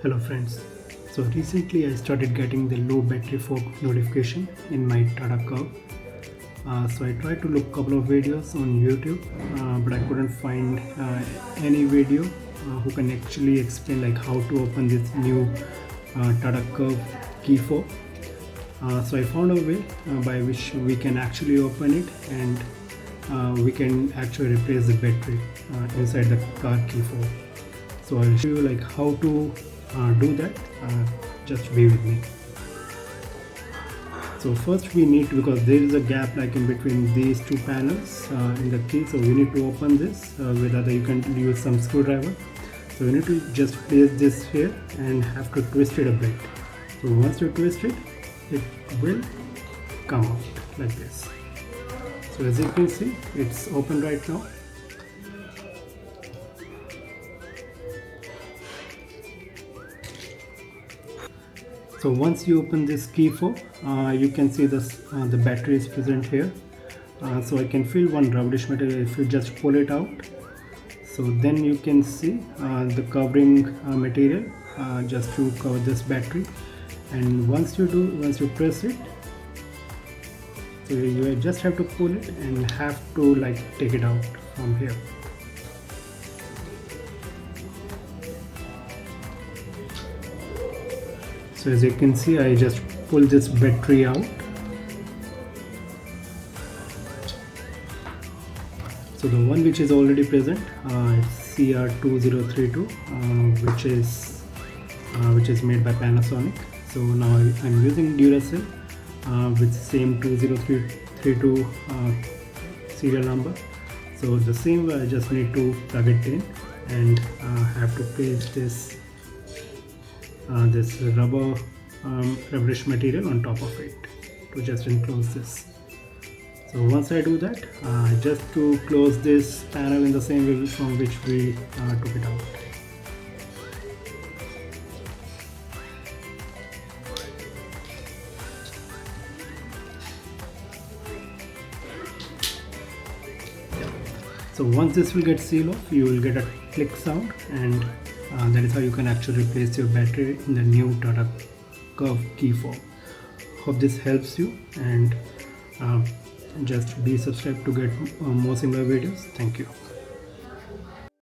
Hello friends. So recently I started getting the low battery fork notification in my Tata Curvv. So I tried to look couple of videos on YouTube, but I couldn't find any video who can actually explain like how to open this new Tata Curvv key fob. So I found a way by which we can actually open it and we can actually replace the battery inside the car key fob. So I'll show you like how to do that. Just be with me. So first we need to, because there is a gap like in between these two panels in the key, so we need to open this with either you can use some screwdriver. So you need to just place this here and have to twist it a bit. So once you twist it, it will come out like this. So as you can see, it's open right now. So once you open this key fob, you can see this the battery is present here. So I can feel one rubberish material if you just pull it out. So then you can see the covering material just to cover this battery. And once you press it, so you just have to pull it and have to like take it out from here. So as you can see, I just pull this battery out. So the one which is already present, it's CR2032, which is made by Panasonic. So now I'm using Duracell with same 2032 serial number. So the same way I just need to plug it in and have to place this rubberish material on top of it to just enclose this. So once I do that, just to close this panel in the same way from which we took it out. So once this will get sealed off, you will get a click sound, and that is how you can actually replace your battery in the new Tata Curvv key fob. Hope this helps you, and just be subscribed to get more similar videos. Thank you.